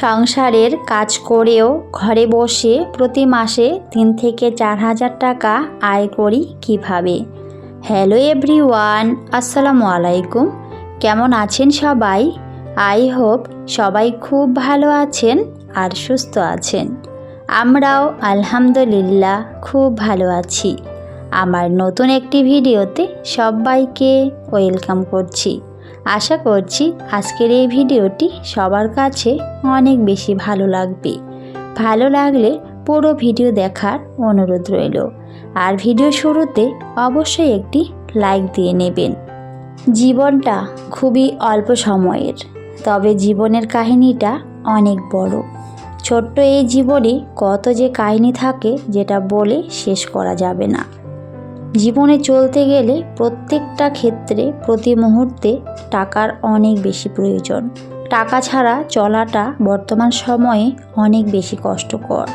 সংসারের কাজ করেও ঘরে বসে প্রতি মাসে ৩ থেকে ৪ হাজার টাকা আয় করি কিভাবে। হ্যালো এভরিওয়ান, আসসালামু আলাইকুম। কেমন আছেন সবাই? আই হোপ সবাই খুব ভালো আছেন আর সুস্থ আছেন। আমরাও আলহামদুলিল্লাহ খুব ভালো আছি। আমার নতুন একটি ভিডিওতে সবাইকে ওয়েলকাম করছি। আশা করছি আজকের এই ভিডিওটি সবার কাছে অনেক বেশি ভালো লাগবে। ভালো লাগলে পুরো ভিডিও দেখার অনুরোধ রইল। আর ভিডিও শুরুতে অবশ্যই একটি লাইক দিয়ে নেবেন। জীবনটা খুবই অল্প সময়ের, তবে জীবনের কাহিনীটা অনেক বড়। ছোট্ট এই জীবনে কত যে কাহিনী থাকে যেটা বলে শেষ করা যাবে না। জীবনে চলতে গেলে প্রত্যেকটা ক্ষেত্রে প্রতি মুহূর্তে টাকার অনেক বেশি প্রয়োজন। টাকা ছাড়া চলাটা বর্তমান সময়ে অনেক বেশি কষ্টকর।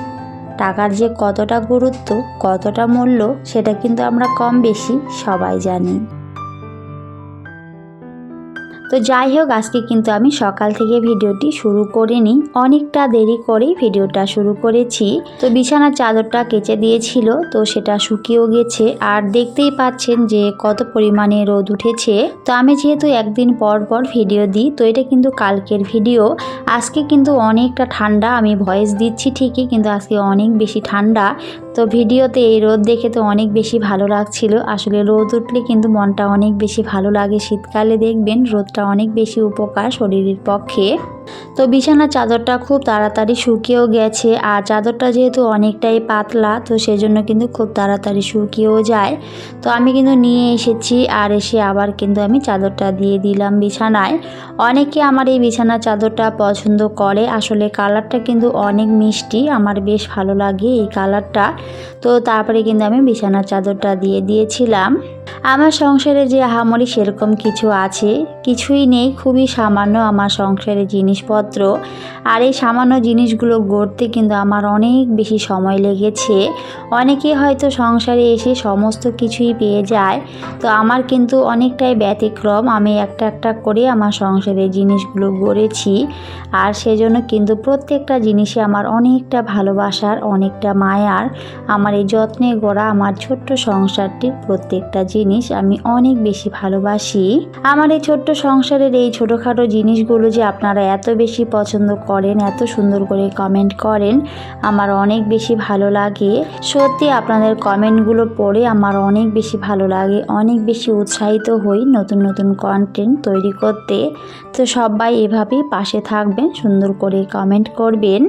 টাকার যে কতটা গুরুত্ব, কতটা মূল্য, সেটা কিন্তু আমরা কম বেশি সবাই জানি। তো যাই হোক, আজকে কিন্তু আমি সকাল থেকে ভিডিওটি শুরু করিনি, অনেকটা দেরি করেই ভিডিওটা শুরু করেছি। তো বিছানার চাদরটা কেচে দিয়েছিল, তো সেটা শুকিয়েও গেছে। আর দেখতেই পাচ্ছেন যে কত পরিমাণে রোদ উঠেছে। তো আমি যেহেতু একদিন পর পর ভিডিও দিই, তো এটা কিন্তু কালকের ভিডিও। আজকে কিন্তু অনেকটা ঠান্ডা, আমি ভয়েস দিচ্ছি ঠিকই, কিন্তু আজকে অনেক বেশি ঠান্ডা। তো ভিডিওতে এই রোদ দেখে তো অনেক বেশি ভালো লাগছিল। আসলে রোদ উঠলে কিন্তু মনটা অনেক বেশি ভালো লাগে। শীতকালে দেখবেন রোদটা অনেক বেশি উপকার শরীরের পক্ষে। তো বিছানার চাদরটা খুব তাড়াতাড়ি শুকিয়েও গেছে। আর চাদরটা যেহেতু অনেকটাই পাতলা, তো সেজন্য কিন্তু খুব তাড়াতাড়ি শুকিয়েও যায়। তো আমি কিন্তু নিয়ে এসেছি, আর এসে আবার কিন্তু আমি চাদরটা দিয়ে দিলাম বিছানায়। অনেকে আমার এই বিছানার চাদরটা পছন্দ করে। আসলে কালারটা কিন্তু অনেক মিষ্টি, আমার বেশ ভালো লাগে এই কালারটা। তো তারপরে কিন্তু আমি বিছানার চাদরটা দিয়ে দিয়েছিলাম। আমার সংসারে যে আহামরি সেরকম কিছু আছে কিছুই নেই, খুবই সামান্য আমার সংসারে জিনিসপত্র। আর এই সামান্য জিনিসগুলো গড়তে কিন্তু আমার অনেক বেশি সময় লেগেছে। অনেকে হয়তো সংসারে এসে সমস্ত কিছুই পেয়ে যায়, তো আমার কিন্তু অনেকটাই ব্যতিক্রম। আমি একটা একটা করে আমার সংসারের জিনিসগুলো গড়েছি। আর সেজন্য কিন্তু প্রত্যেকটা জিনিসে আমার অনেকটা ভালোবাসার, অনেকটা মায়ার। আমার এই যত্নে গড়া আমার ছোট্ট সংসারটির প্রত্যেকটা জিনিস আমি অনেক বেশি ভালোবাসি। আমার এই ছোট্ট সংসারের এই ছোটোখাটো জিনিসগুলো যে আপনারা এত বেশি পছন্দ করেন, এত সুন্দর করে কমেন্ট করেন, আমার অনেক বেশি ভালো লাগে। সত্যি আপনাদের কমেন্টগুলো পড়ে আমার অনেক বেশি ভালো লাগে, অনেক বেশি উৎসাহিত হই নতুন নতুন কন্টেন্ট তৈরি করতে। তো সবাই এভাবেই পাশে থাকবেন, সুন্দর করে কমেন্ট করবেন।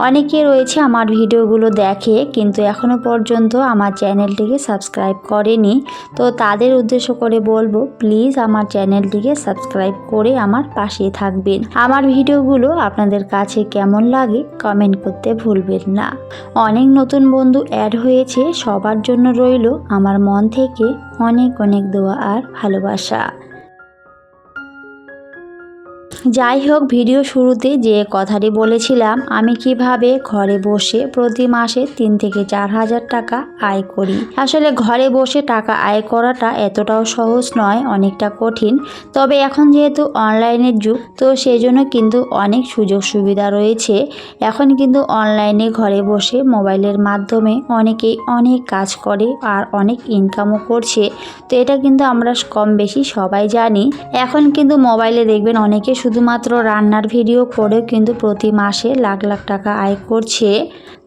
অনেকে রয়েছে আমার ভিডিওগুলো দেখে কিন্তু এখনও পর্যন্ত আমার চ্যানেলটিকে সাবস্ক্রাইব করেনি। তো তাদের উদ্দেশ্য করে বলবো, প্লিজ আমার চ্যানেলটিকে সাবস্ক্রাইব করে আমার পাশেই থাকবেন। আমার ভিডিওগুলো আপনাদের কাছে কেমন লাগে কমেন্ট করতে ভুলবেন না। অনেক নতুন বন্ধু অ্যাড হয়েছে, সবার জন্য রইল আমার মন থেকে অনেক অনেক দোয়া আর ভালোবাসা। যাই হোক, ভিডিও শুরুতে যে কথাটি বলেছিলাম আমি কিভাবে ঘরে বসে প্রতি মাসে ৩ থেকে ৪ হাজার টাকা আয় করি। আসলে ঘরে বসে টাকা আয় করাটা এতটাও সহজ নয়, অনেকটা কঠিন। তবে এখন যেহেতু অনলাইনের যুগ, তো সেই জন্য কিন্তু অনেক সুযোগ সুবিধা রয়েছে। এখন কিন্তু অনলাইনে ঘরে বসে মোবাইলের মাধ্যমে অনেকেই অনেক কাজ করে আর অনেক ইনকামও করছে। তো এটা কিন্তু আমরা কম বেশি সবাই জানি। এখন কিন্তু মোবাইলে দেখবেন অনেকে শুধুমাত্র রান্নার ভিডিও করেও কিন্তু প্রতি মাসে লাখ লাখ টাকা আয় করছে।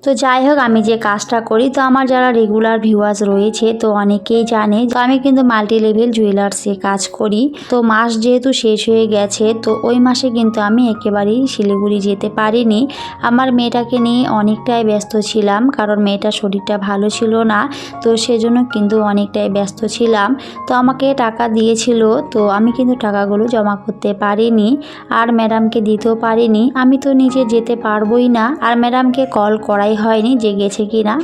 তো যাই হোক, আমি যে কাজটা করি, তো আমার যারা রেগুলার ভিউয়ার্স রয়েছে তো অনেকেই জানে তো আমি কিন্তু মাল্টি লেভেল জুয়েলার্সে কাজ করি। তো মাস যেহেতু শেষ হয়ে গেছে, তো ওই মাসে কিন্তু আমি একেবারেই শিলিগুড়ি যেতে পারিনি। আমার মেয়েটাকে নিয়ে অনেকটাই ব্যস্ত ছিলাম, কারণ মেয়েটার শরীরটা ভালো ছিল না। তো সেজন্য কিন্তু অনেকটাই ব্যস্ত ছিলাম। তো আমাকে টাকা দিয়েছিল, তো আমি কিন্তু টাকাগুলো জমা করতে পারিনি আর ম্যাডামকে দিতেও পারিনি। আমি তো নিজে যেতে পারবোই না, আর ম্যাডামকে কল করাই হয়নি যে গেছে কিনা।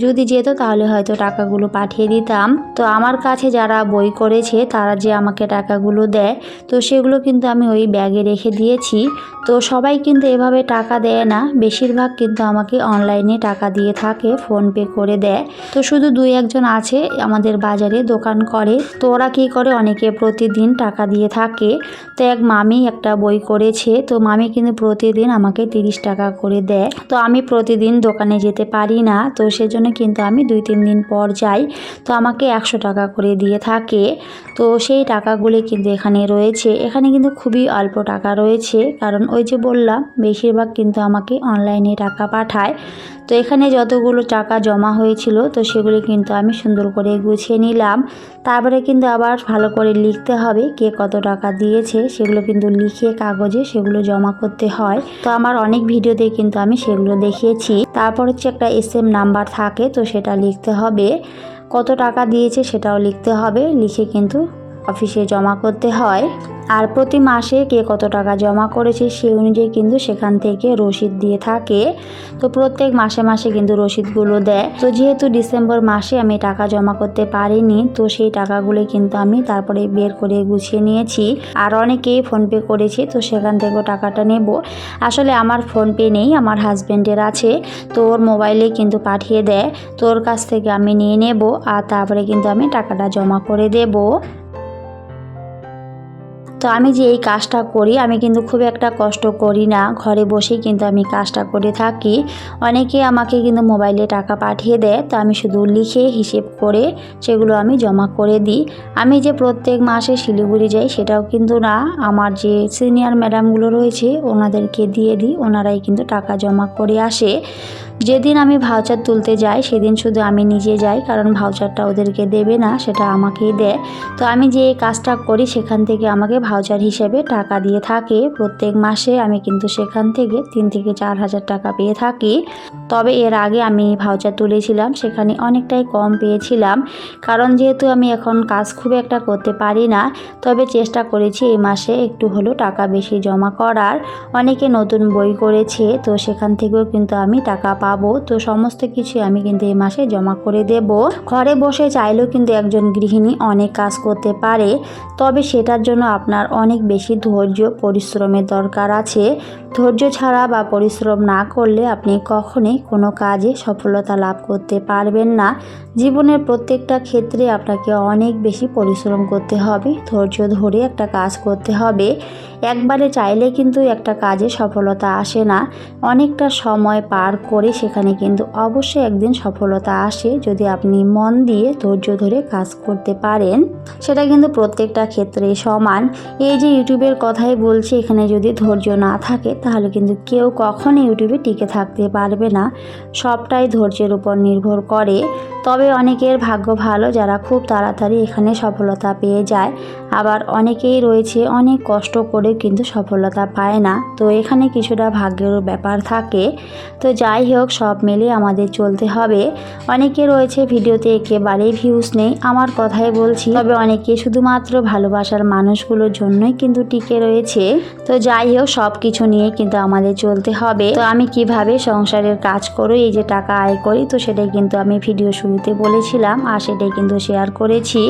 যদি যেত তাহলে হয়তো টাকাগুলো পাঠিয়ে দিতাম। তো আমার কাছে যারা বই করেছে তারা যে আমাকে টাকাগুলো দেয়, তো সেগুলো কিন্তু আমি ওই ব্যাগে রেখে দিয়েছি। তো সবাই কিন্তু এভাবে টাকা দেয় না, বেশিরভাগ কিন্তু আমাকে অনলাইনে টাকা দিয়ে থাকে, ফোনপে করে দেয়। তো শুধু 2-1 জন আছে আমাদের বাজারে দোকান করে, তো ওরা কী করে, অনেকে প্রতিদিন টাকা দিয়ে থাকে। তো এক মামি একটা বই করেছে। তো মামি কিন্তু প্রতিদিন আমাকে 30 টাকা করে দেয়। তো আমি প্রতিদিন দোকানে যেতে পারি না, তো সেজন্য কিন্তু আমি 2-3 দিন পর যাই। তো আমাকে 100 টাকা করে দিয়ে থাকে। তো সেই টাকাগুলি কিন্তু এখানে রয়েছে। এখানে কিন্তু খুবই অল্প টাকা রয়েছে, কারণ ওই যে বললাম বেশিরভাগ কিন্তু আমাকে অনলাইনে টাকা পাঠায়। তো এখানে যতগুলো টাকা জমা হয়েছিল তো সেগুলি কিন্তু আমি সুন্দর করে গুছিয়ে নিলাম। তারপরে কিন্তু আবার ভালো করে লিখতে হবে কে কত টাকা দিয়েছে, সেগুলো কিন্তু লিখে কাগজে সেগুলো জমা করতে হয়। তো আমার অনেক ভিডিওতে কিন্তু আমি সেগুলো দেখিয়েছি। তারপর হচ্ছে একটা SM নাম্বার থাকে, তো সেটা লিখতে হবে। কত টাকা দিয়েছে সেটাও লিখতে হবে, লিখে কিন্তু অফিসে জমা করতে হয়। আর প্রতি মাসে কে কত টাকা জমা করেছে সেই অনুযায়ী কিন্তু সেখান থেকে রসিদ দিয়ে থাকে। তো প্রত্যেক মাসে মাসে কিন্তু রসিদগুলো দেয়। তো যেহেতু ডিসেম্বর মাসে আমি টাকা জমা করতে পারিনি, তো সেই টাকাগুলো কিন্তু আমি তারপরে বের করে গুছিয়ে নিয়েছি। আর অনেকেই ফোনপে করেছে, তো সেখান থেকেও টাকাটা নেব। আসলে আমার ফোনপে নেই, আমার হাজব্যান্ডের আছে। তো ওর মোবাইলে কিন্তু পাঠিয়ে দেয়, তো ওর কাছ থেকে আমি নিয়ে নেব। আর তারপরে কিন্তু আমি টাকাটা জমা করে দেব। তো আমি যে এই কাজটা করি, আমি কিন্তু খুব একটা কষ্ট করি না, ঘরে বসেই কিন্তু আমি কাজটা করে থাকি। অনেকে আমাকে কিন্তু মোবাইলে টাকা পাঠিয়ে দেয়, তো আমি শুধু লিখে হিসেব করে সেগুলো আমি জমা করে দিই। আমি যে প্রত্যেক মাসে শিলিগুড়ি যাই সেটাও কিন্তু না, আমার যে সিনিয়র ম্যাডামগুলো রয়েছে ওনাদেরকে দিয়ে দিই, ওনারাই কিন্তু টাকা জমা করে আসে। যেদিন আমি ভাউচার তুলতে যাই সেদিন শুধু আমি নিজে যাই, কারণ ভাউচারটা ওদেরকে দেবে না, সেটা আমাকেই দেয়। তো আমি যে কাজটা করি সেখান থেকে আমাকে ভাউচার হিসেবে টাকা দিয়ে থাকে প্রত্যেক মাসে। আমি কিন্তু সেখান থেকে 3 থেকে 4 হাজার টাকা পেয়ে থাকি। তবে এর আগে আমি ভাউচার তুলেছিলাম, সেখানে অনেকটাই কম পেয়েছিলাম, কারণ যেহেতু আমি এখন কাজ খুব একটা করতে পারি না। তবে চেষ্টা করেছি এই মাসে একটু হলেও টাকা বেশি জমা করার। অনেকে নতুন বই করেছে, তো সেখান থেকেও কিন্তু আমি টাকা পাবো। তো সমস্ত কিছু আমি কিন্তু এই মাসে জমা করে দেব। ঘরে বসে চাইলেও কিন্তু একজন গৃহিণী অনেক কাজ করতে পারে, তবে সেটার জন্য আপনার অনেক বেশি ধৈর্য পরিশ্রমের দরকার আছে। ধৈর্য ছাড়া বা পরিশ্রম না করলে আপনি কখনোই কোনো কাজে সফলতা লাভ করতে পারবেন না। জীবনের প্রত্যেকটা ক্ষেত্রে আপনাকে অনেক বেশি পরিশ্রম করতে হবে, ধৈর্য ধরে একটা কাজ করতে হবে। একবারে চাইলে কিন্তু একটা কাজে সফলতা আসে না, অনেকটা সময় পার করে সেখানে কিন্তু অবশ্যই একদিন সফলতা আসে, যদি আপনি মন দিয়ে ধৈর্য ধরে কাজ করতে পারেন। সেটা কিন্তু প্রত্যেকটা ক্ষেত্রে সমান। এই যে ইউটিউবের কথাই বলছি, এখানে যদি ধৈর্য না থাকে তাহলে কিন্তু কেউ কখনো ইউটিউবে টিকে থাকতে পারবে না। সবটাই ধৈর্যের উপর নির্ভর করে। তবে অনেকের ভাগ্য ভালো, যারা খুব তাড়াতাড়ি এখানে সফলতা পেয়ে যায়। আবার অনেকেই রয়েছে অনেক কষ্ট করে কিন্তু সফলতা পায় না। তো এখানে কিছুটা ভাগ্যের ব্যাপার থাকে। তো যাই হোক, সব মিলে আমাদের চলতে হবে। অনেকে রয়েছে ভিডিওতে একেবারেই ভিউজ নেই, আমার কথাই বলছি। তবে অনেকে শুধুমাত্র ভালোবাসার মানুষগুলোর জন্যই কিন্তু টিকে রয়েছে। তো যাই হোক, সব কিছু নিয়ে কিন্তু আমাদের চলতে হবে। তো আমি কিভাবে সংসারের কাজ করি, এই যে টাকা আয় করি, তো সেটাই কিন্তু আমি ভিডিও শুরুতে বলেছিলাম, আর সেটাই কিন্তু শেয়ার করেছি।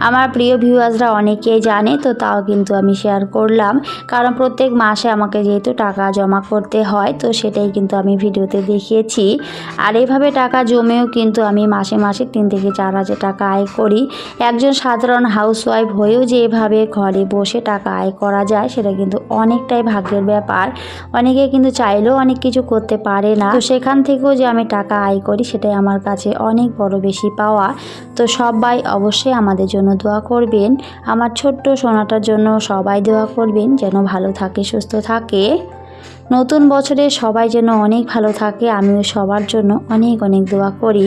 আমার প্রিয় ভিউয়ার্সরা অনেকেই জানে, তো তাও কিন্তু আমি শেয়ার করলাম, কারণ প্রত্যেক মাসে আমাকে যেহেতু টাকা জমা করতে হয়, তো সেটাই কিন্তু আমি ভিডিওতে দেখিয়েছি। আর এভাবে টাকা জমেও কিন্তু আমি মাসে মাসে 3 থেকে 4 হাজার টাকা আয় করি। একজন সাধারণ হাউসওয়াইফ হয়েও যে এভাবে ঘরে বসে টাকা আয় করা যায়, সেটা কিন্তু অনেকটাই ভাগ্যের ব্যাপার। অনেকে কিন্তু চাইলেও অনেক কিছু করতে পারে না, তো সেখান থেকেও যে আমি টাকা আয় করি সেটাই আমার কাছে অনেক বড় বেশি পাওয়া। তো সবাই অবশ্যই আমাদের জন্য দোয়া করবেন, আমার ছোট্ট সোনাটার জন্য সবাই দোয়া করবেন, যেন ভালো থাকে, সুস্থ থাকে। নতুন বছরে সবাই যেন অনেক ভালো থাকে, আমিও সবার জন্য অনেক অনেক দোয়া করি।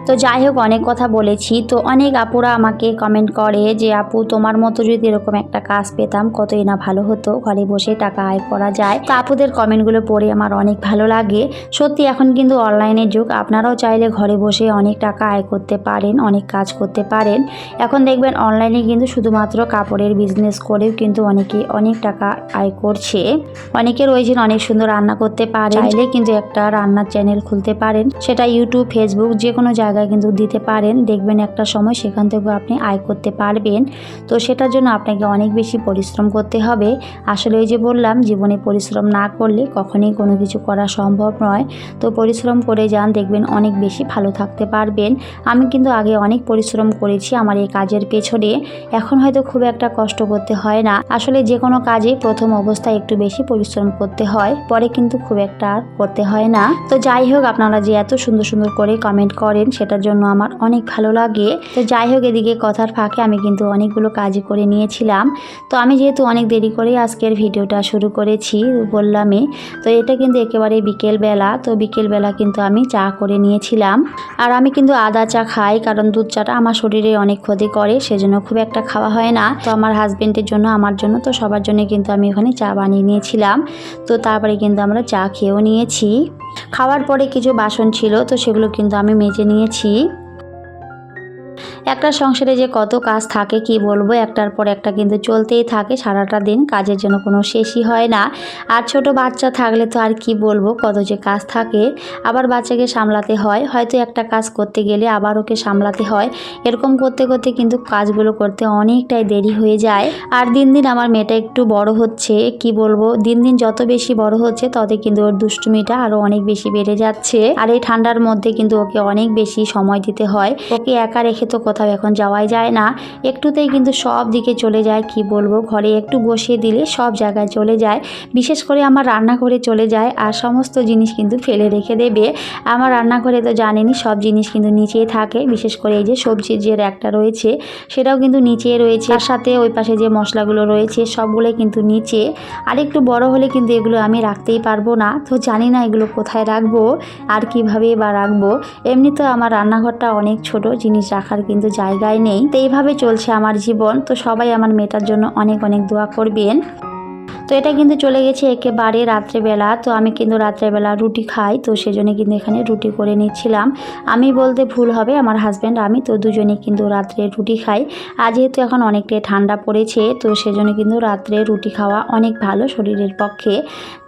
তো যাই হোক, অনেক কথা বলেছি। তো অনেক আপুরা আমাকে কমেন্ট করে যে আপু, তোমার মতো যদি এরকম একটা কাজ পেতাম কতই না ভালো হতো, ঘরে বসে টাকা আয় করা যায়। তো আপুদের কমেন্টগুলো পড়ে আমার অনেক ভালো লাগে। সত্যি এখন কিন্তু অনলাইনের যুগ, আপনারাও চাইলে ঘরে বসে অনেক টাকা আয় করতে পারেন, অনেক কাজ করতে পারেন। এখন দেখবেন অনলাইনে কিন্তু শুধুমাত্র কাপড়ের বিজনেস করেও কিন্তু অনেকে অনেক টাকা আয় করছে। অনেকে রয়েছেন অনেক সুন্দর রান্না করতে পারেন, চাইলে কিন্তু একটা রান্নার চ্যানেল খুলতে পারেন, সেটা ইউটিউব, ফেসবুক যে কোনো জায়গায় জায়গায় কিন্তু দিতে পারেন, দেখবেন একটা সময় সেখান থেকেও আপনি আয় করতে পারবেন। তো সেটার জন্য আপনাকে অনেক বেশি পরিশ্রম করতে হবে। আসলে ওই যে বললাম, জীবনে পরিশ্রম না করলে কখনোই কোনো কিছু করা সম্ভব নয়। তো পরিশ্রম করে যান, দেখবেন অনেক বেশি ভালো থাকতে পারবেন। আমি কিন্তু আগে অনেক পরিশ্রম করেছি আমার এই কাজের পেছনে, এখন হয়তো খুব একটা কষ্ট করতে হয় না। আসলে যে কোনো কাজে প্রথম অবস্থায় একটু বেশি পরিশ্রম করতে হয়, পরে কিন্তু খুব একটা আর করতে হয় না। তো যাই হোক, আপনারা যে এত সুন্দর সুন্দর করে কমেন্ট করেন সেটার জন্য আমার অনেক ভালো লাগে। তো যাই হোক, এদিকে কথার ফাঁকে আমি কিন্তু অনেকগুলো কাজই করে নিয়েছিলাম। তো আমি যেহেতু অনেক দেরি করে আজকের ভিডিওটা শুরু করেছি বললামই, তো এটা কিন্তু একেবারে বিকেলবেলা। তো বিকেলবেলা কিন্তু আমি চা করে নিয়েছিলাম। আর আমি কিন্তু আদা চা খাই, কারণ দুধ চাটা আমার শরীরে অনেক ক্ষতি করে, সেজন্য খুব একটা খাওয়া হয় না। তো আমার হাজবেন্ডের জন্য, আমার জন্য, তো সবার জন্য কিন্তু আমি ওখানে চা বানিয়ে নিয়েছিলাম। তো তারপরে কিন্তু আমরা চা খেয়েও নিয়েছি। খাওয়ার পরে কিছু বাসন ছিল, তো সেগুলো কিন্তু আমি মেজে নিয়েছি। একটা সংসারে যে কত কাজ থাকে কি বলবো, একটার পর একটা কিন্তু চলতেই থাকে সারাটা দিন, কাজের জন্য কোনো শেষই হয় না। আর ছোট বাচ্চা থাকলে তো আর কি বলবো, কত যে কাজ থাকে। আবার বাচ্চাকে সামলাতে হয়, হয়তো একটা কাজ করতে গেলে আবার ওকে সামলাতে হয়, এরকম করতে করতে কিন্তু কাজগুলো করতে অনেকটাই দেরি হয়ে যায়। আর দিন দিন আমার মেয়েটা একটু বড় হচ্ছে, কি বলবো, দিন দিন যত বেশি বড় হচ্ছে তত কিন্তু ওর দুষ্টুমিটা আরো অনেক বেশি বেড়ে যাচ্ছে। আর এই ঠান্ডার মধ্যে কিন্তু ওকে অনেক বেশি সময় দিতে হয়, ওকে একা রেখে তো কোথাও এখন যাওয়াই যায় না। একটুতেই কিন্তু সব দিকে চলে যায়, কি বলবো, ঘরে একটু বসিয়ে দিলে সব জায়গায় চলে যায়, বিশেষ করে আমার রান্নাঘরে চলে যায়। আর সমস্ত জিনিস কিন্তু ফেলে রেখে দেবে। আমার রান্নাঘরে তো জানেনই সব জিনিস কিন্তু নিচেই থাকে, বিশেষ করে এই যে সবজির যে র্যাকটা রয়েছে সেটাও কিন্তু নিচেই রয়েছে, তার সাথে ওই পাশে যে মশলাগুলো রয়েছে সবগুলোই কিন্তু নিচে। আর একটু বড় হলে কিন্তু এগুলো আমি রাখতেই পারবো না, তো জানি না এগুলো কোথায় রাখবো আর কিভাবে বা রাখবো। এমনি তো আমার রান্নাঘরটা অনেক ছোট, জিনিস রাখার কিন্তু জায়গায় নেই। তো এইভাবে চলছে আমার জীবন। তো সবাই আমার মেয়েটার জন্য অনেক অনেক দোয়া করবেন। তো এটা কিন্তু চলে গেছে একেবারে রাত্রেবেলা। তো আমি কিন্তু রাত্রেবেলা রুটি খাই, তো সেজন্য কিন্তু এখানে রুটি করে নিচ্ছিলাম। আমি বলতে ভুল হবে, আমার হাজব্যান্ড আমি তো দুজনেই কিন্তু রাত্রে রুটি খাই। আর যেহেতু এখন অনেকটাই ঠান্ডা পড়েছে, তো সেজন্য কিন্তু রাত্রে রুটি খাওয়া অনেক ভালো শরীরের পক্ষে।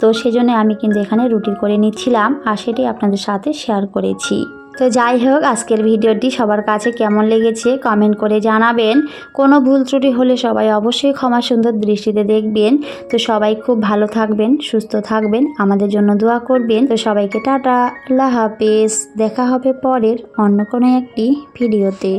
তো সেজন্য আমি কিন্তু এখানে রুটি করে নিচ্ছিলাম, আর সেটি আপনাদের সাথে শেয়ার করেছি। তো যাই হোক, আজকের ভিডিওটি সবার কাছে কেমন লেগেছে কমেন্ট করে জানাবেন। কোনো ভুল ত্রুটি হলে সবাই অবশ্যই ক্ষমা সুন্দর দৃষ্টিতে দেখবেন। তো সবাই খুব ভালো থাকবেন, সুস্থ থাকবেন, আমাদের জন্য দোয়া করবেন। তো সবাইকে টাটা, আল্লাহ হাফেজ, দেখা হবে পরের অন্য কোনো একটি ভিডিওতে।